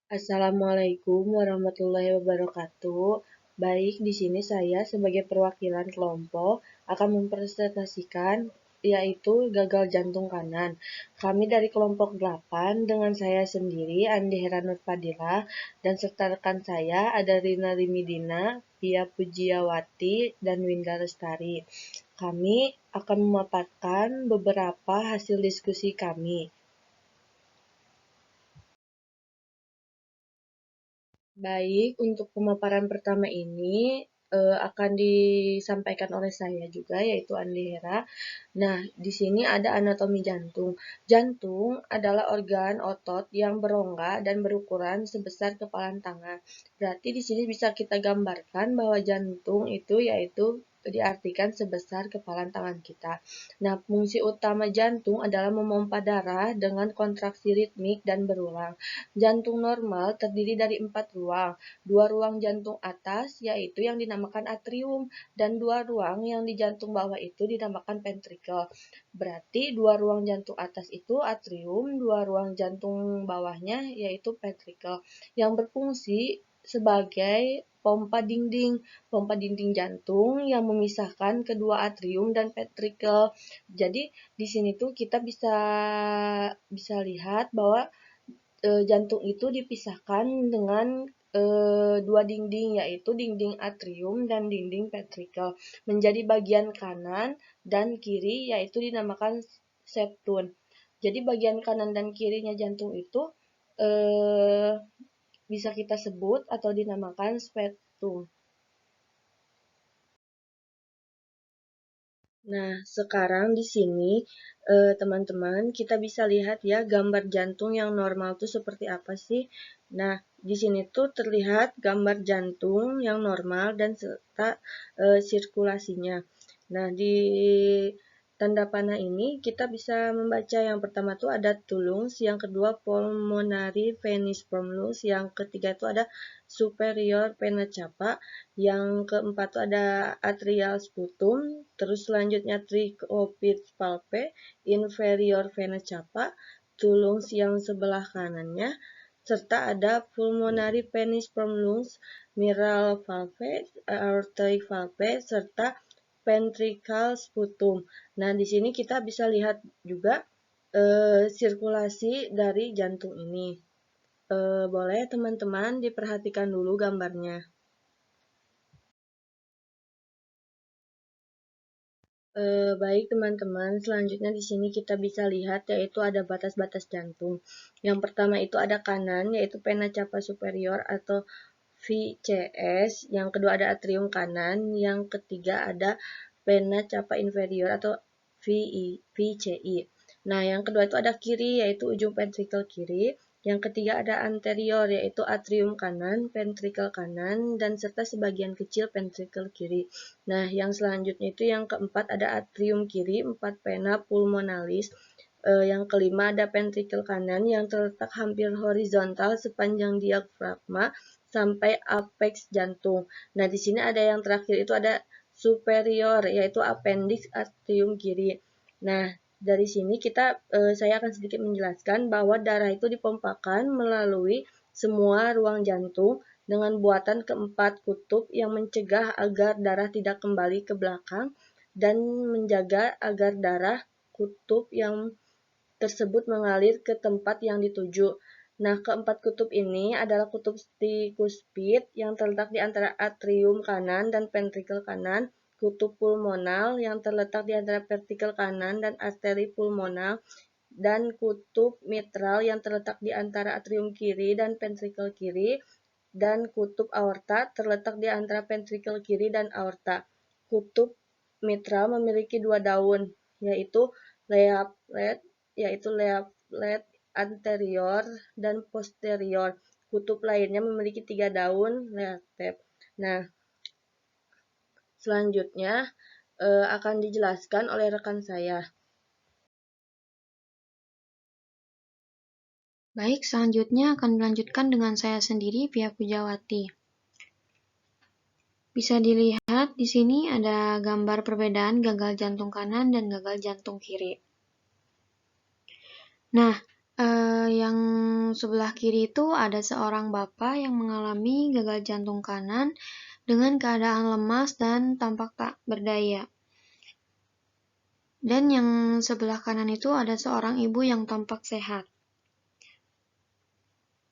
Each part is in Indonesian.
Assalamualaikum warahmatullahi wabarakatuh. Baik, di sini saya sebagai perwakilan kelompok akan mempresentasikan yaitu gagal jantung kanan. Kami dari kelompok 8 dengan saya sendiri Andi Heranur Fadilah dan serta rekan saya ada Rina Rimidina, Pia Pujiawati, dan Winda Lestari. Kami akan memaparkan beberapa hasil diskusi kami. Baik, untuk pemaparan pertama ini akan disampaikan oleh saya juga, yaitu Andi Hera. Nah, di sini ada anatomi jantung. Jantung adalah organ otot yang berongga dan berukuran sebesar kepalan tangan. Berarti di sini bisa kita gambarkan bahwa jantung itu yaitu diartikan sebesar kepalan tangan kita. Nah, fungsi utama jantung adalah memompa darah dengan kontraksi ritmik dan berulang. Jantung normal terdiri dari 4 ruang. 2 ruang jantung atas, yaitu yang dinamakan atrium, dan 2 ruang yang di jantung bawah itu dinamakan ventricle. Berarti 2 ruang jantung atas itu atrium, 2 ruang jantung bawahnya yaitu ventricle, yang berfungsi sebagai pompa dinding jantung yang memisahkan kedua atrium dan ventricle. Jadi di sini tuh kita bisa lihat bahwa jantung itu dipisahkan dengan dua dinding, yaitu dinding atrium dan dinding ventricle, menjadi bagian kanan dan kiri, yaitu dinamakan septum. Jadi bagian kanan dan kirinya jantung itu eh, bisa kita sebut atau dinamakan septum. Nah, sekarang di sini teman-teman kita bisa lihat ya gambar jantung yang normal itu seperti apa sih. Nah, di sini tuh terlihat gambar jantung yang normal dan serta sirkulasinya. Nah, di tanda panah ini kita bisa membaca yang pertama tuh ada tulungs, yang kedua pulmonary venous prolungus, yang ketiga itu ada superior vena cava, yang keempat tuh ada atrial sputum, terus selanjutnya tricuspid valve, inferior vena cava, tulungs yang sebelah kanannya, serta ada pulmonary venous prolungus, mitral valve, aortic valve, serta ventricle sputum. Nah, di sini kita bisa lihat juga sirkulasi dari jantung ini. Boleh teman-teman diperhatikan dulu gambarnya. Baik teman-teman, selanjutnya di sini kita bisa lihat yaitu ada batas-batas jantung. Yang pertama itu ada kanan, yaitu vena cava superior atau VCS. Yang kedua ada atrium kanan. Yang ketiga ada vena cava inferior atau VCI. Nah, yang kedua itu ada kiri, yaitu ujung ventricle kiri. Yang ketiga ada anterior, yaitu atrium kanan, ventricle kanan, dan serta sebagian kecil ventricle kiri. Nah, yang selanjutnya itu yang keempat ada atrium kiri, 4 vena pulmonalis. Yang kelima ada ventricle kanan yang terletak hampir horizontal sepanjang diafragma sampai apex jantung. Nah, di sini ada yang terakhir itu ada superior, yaitu appendix atrium kiri. Nah, dari sini saya akan sedikit menjelaskan bahwa darah itu dipompakan melalui semua ruang jantung dengan buatan keempat kutub yang mencegah agar darah tidak kembali ke belakang dan menjaga agar darah kutub yang tersebut mengalir ke tempat yang dituju. Nah, keempat kutub ini adalah kutub trikuspid yang terletak di antara atrium kanan dan ventricle kanan, kutub pulmonal yang terletak di antara ventricle kanan dan arteri pulmonal, dan kutub mitral yang terletak di antara atrium kiri dan ventricle kiri, dan kutub aorta terletak di antara ventricle kiri dan aorta. Kutub mitral memiliki dua daun, yaitu leaflet anterior dan posterior. Kutub lainnya memiliki 3 daun leaflet. Nah, selanjutnya akan dijelaskan oleh rekan saya. Baik, selanjutnya akan dilanjutkan dengan saya sendiri, Pia Pujawati. Bisa dilihat di sini ada gambar perbedaan gagal jantung kanan dan gagal jantung kiri. Nah, Yang sebelah kiri itu ada seorang bapak yang mengalami gagal jantung kanan dengan keadaan lemas dan tampak tak berdaya. Dan yang sebelah kanan itu ada seorang ibu yang tampak sehat.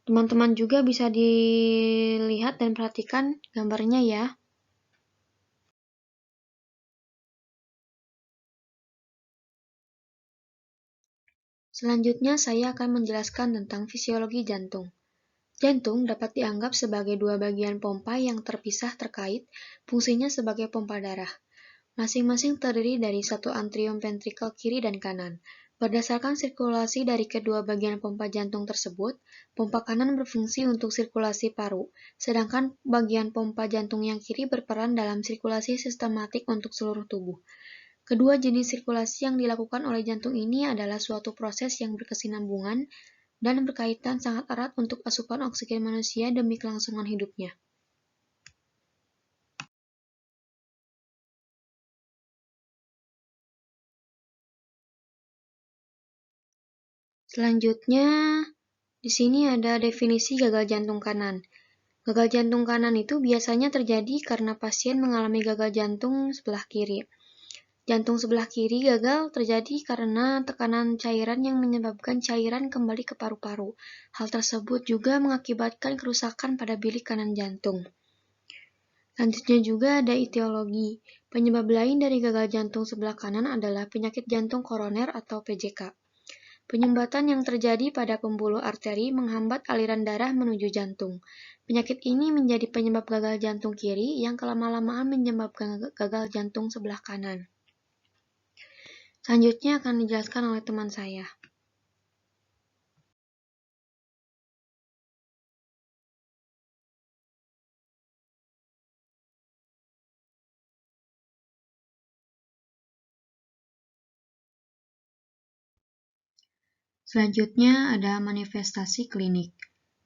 Teman-teman juga bisa dilihat dan perhatikan gambarnya ya. Selanjutnya saya akan menjelaskan tentang fisiologi jantung. Jantung dapat dianggap sebagai dua bagian pompa yang terpisah terkait fungsinya sebagai pompa darah. Masing-masing terdiri dari satu atrium ventrikel kiri dan kanan. Berdasarkan sirkulasi dari kedua bagian pompa jantung tersebut, pompa kanan berfungsi untuk sirkulasi paru, sedangkan bagian pompa jantung yang kiri berperan dalam sirkulasi sistematik untuk seluruh tubuh. Kedua jenis sirkulasi yang dilakukan oleh jantung ini adalah suatu proses yang berkesinambungan dan berkaitan sangat erat untuk asupan oksigen manusia demi kelangsungan hidupnya. Selanjutnya, di sini ada definisi gagal jantung kanan. Gagal jantung kanan itu biasanya terjadi karena pasien mengalami gagal jantung sebelah kiri. Jantung sebelah kiri gagal terjadi karena tekanan cairan yang menyebabkan cairan kembali ke paru-paru. Hal tersebut juga mengakibatkan kerusakan pada bilik kanan jantung. Selanjutnya juga ada etiologi. Penyebab lain dari gagal jantung sebelah kanan adalah penyakit jantung koroner atau PJK. Penyumbatan yang terjadi pada pembuluh arteri menghambat aliran darah menuju jantung. Penyakit ini menjadi penyebab gagal jantung kiri yang kelama-lamaan menyebabkan gagal jantung sebelah kanan. Selanjutnya akan dijelaskan oleh teman saya. Selanjutnya ada manifestasi klinik.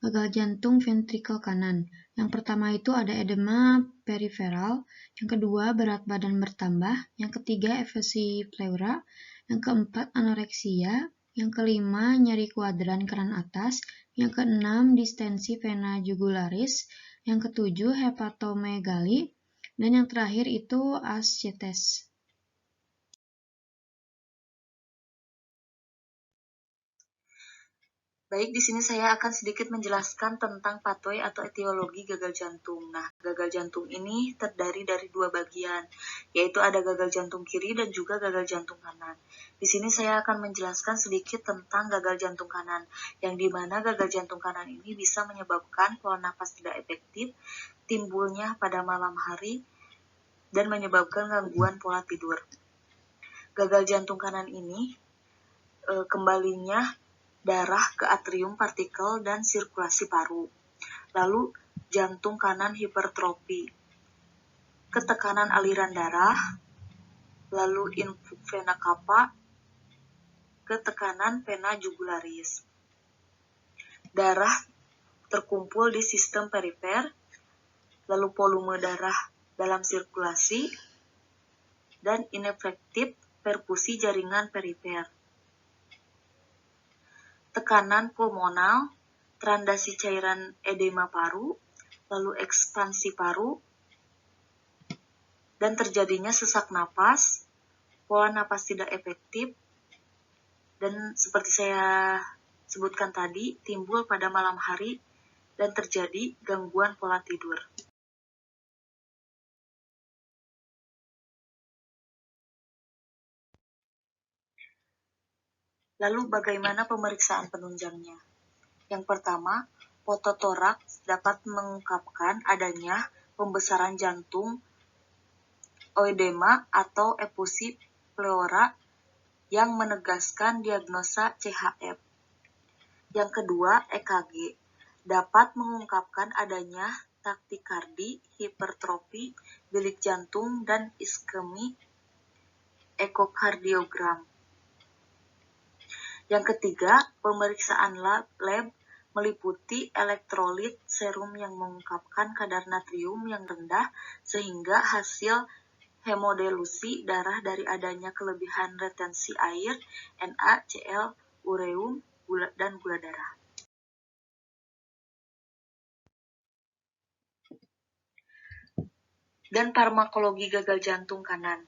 Gagal jantung ventrikel kanan. Yang pertama itu ada edema periferal, yang kedua berat badan bertambah, yang ketiga efesi pleura, yang keempat anoreksia, yang kelima nyeri kuadran kanan atas, yang keenam distensi vena jugularis, yang ketujuh hepatomegali, dan yang terakhir itu ascites. Baik, di sini saya akan sedikit menjelaskan tentang pathway atau etiologi gagal jantung. Nah, gagal jantung ini terdiri dari dua bagian, yaitu ada gagal jantung kiri dan juga gagal jantung kanan. Di sini saya akan menjelaskan sedikit tentang gagal jantung kanan, yang dimana gagal jantung kanan ini bisa menyebabkan pola napas tidak efektif, timbulnya pada malam hari, dan menyebabkan gangguan pola tidur. Gagal jantung kanan ini kembalinya darah ke atrium partikel dan sirkulasi paru. Lalu jantung kanan hipertrofi, ketekanan aliran darah, lalu influx vena cava, ketekanan vena jugularis. Darah terkumpul di sistem perifer, lalu volume darah dalam sirkulasi, dan inefektif perfusi jaringan perifer. Tekanan pulmonal, transdasi cairan edema paru, lalu ekspansi paru, dan terjadinya sesak napas, pola napas tidak efektif, dan seperti saya sebutkan tadi, timbul pada malam hari dan terjadi gangguan pola tidur. Lalu bagaimana pemeriksaan penunjangnya? Yang pertama, fototoraks dapat mengungkapkan adanya pembesaran jantung, oedema atau efusi pleura yang menegaskan diagnosa CHF. Yang kedua, EKG dapat mengungkapkan adanya takikardi, hipertrofi bilik jantung, dan iskemi ekokardiogram. Yang ketiga, pemeriksaan lab meliputi elektrolit serum yang mengungkapkan kadar natrium yang rendah sehingga hasil hemodilusi darah dari adanya kelebihan retensi air, NaCl, ureum, dan gula darah. Dan farmakologi gagal jantung kanan.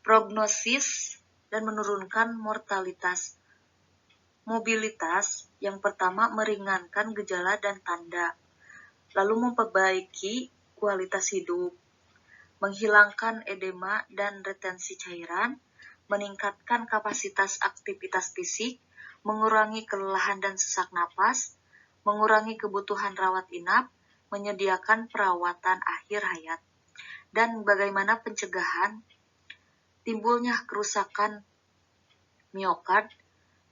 Prognosis dan menurunkan mortalitas. Mobilitas yang pertama meringankan gejala dan tanda, lalu memperbaiki kualitas hidup, menghilangkan edema dan retensi cairan, meningkatkan kapasitas aktivitas fisik, mengurangi kelelahan dan sesak napas, mengurangi kebutuhan rawat inap, menyediakan perawatan akhir hayat. Dan bagaimana pencegahan timbulnya kerusakan miokard.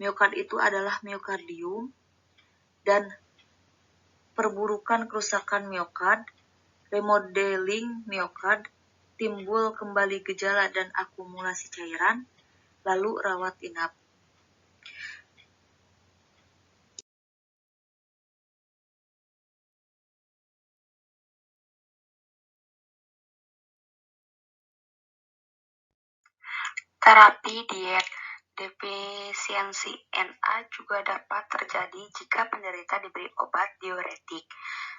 Miokard itu adalah miokardium, dan perburukan kerusakan miokard, remodeling miokard, timbul kembali gejala dan akumulasi cairan, lalu rawat inap. Terapi diet. Defisiensi Na juga dapat terjadi jika penderita diberi obat diuretik.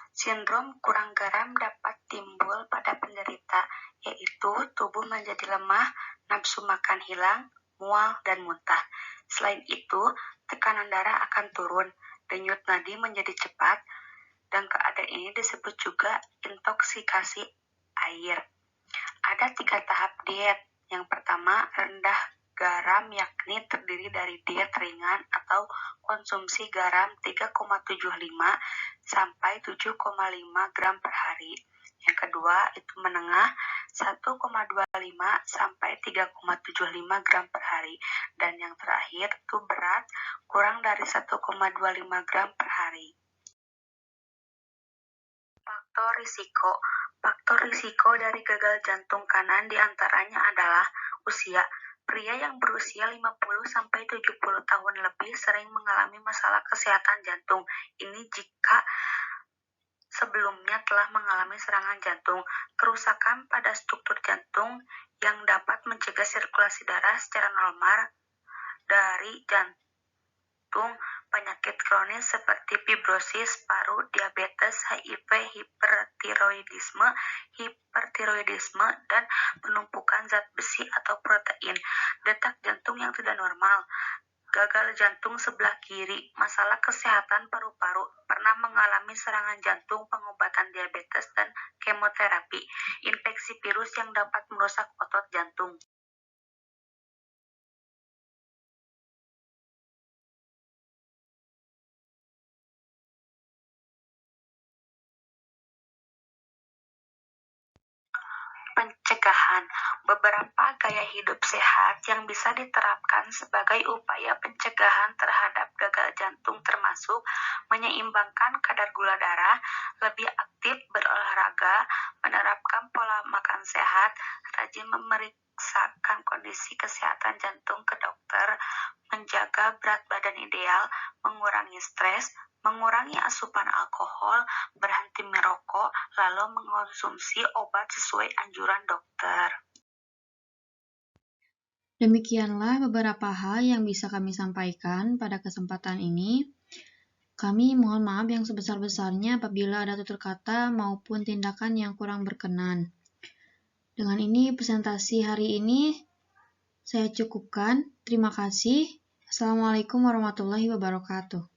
Sindrom kurang garam dapat timbul pada penderita, yaitu tubuh menjadi lemah, nafsu makan hilang, mual, dan muntah. Selain itu, tekanan darah akan turun, denyut nadi menjadi cepat, dan keadaan ini disebut juga intoksikasi air. Ada 3 tahap diet. Yang pertama, rendah garam, yakni terdiri dari diet ringan atau konsumsi garam 3,75 sampai 7,5 gram per hari. Yang kedua, itu menengah 1,25 sampai 3,75 gram per hari. Dan yang terakhir, itu berat kurang dari 1,25 gram per hari. Faktor risiko. Faktor risiko dari gagal jantung kanan diantaranya adalah usia. Pria yang berusia 50-70 tahun lebih sering mengalami masalah kesehatan jantung. Ini jika sebelumnya telah mengalami serangan jantung. Kerusakan pada struktur jantung yang dapat mencegah sirkulasi darah secara normal dari jantung, penyakit kronis seperti fibrosis paru, diabetes, HIV, hipertiroidisme, dan penumpukan zat besi atau protein, detak jantung yang tidak normal, gagal jantung sebelah kiri, masalah kesehatan paru-paru, pernah mengalami serangan jantung, pengobatan diabetes, dan kemoterapi, infeksi virus yang dapat merusak otot jantung. Pencegahan. Beberapa gaya hidup sehat yang bisa diterapkan sebagai upaya pencegahan terhadap gagal jantung termasuk menyeimbangkan kadar gula darah, lebih aktif berolahraga, menerapkan pola makan sehat, rajin memeriksakan kondisi kesehatan jantung ke dokter, menjaga berat badan ideal, mengurangi stres, mengurangi asupan alkohol, berhenti merokok, lalu mengonsumsi obat sesuai anjuran dokter. Demikianlah beberapa hal yang bisa kami sampaikan pada kesempatan ini. Kami mohon maaf yang sebesar-besarnya apabila ada tutur kata maupun tindakan yang kurang berkenan. Dengan ini presentasi hari ini saya cukupkan. Terima kasih. Assalamualaikum warahmatullahi wabarakatuh.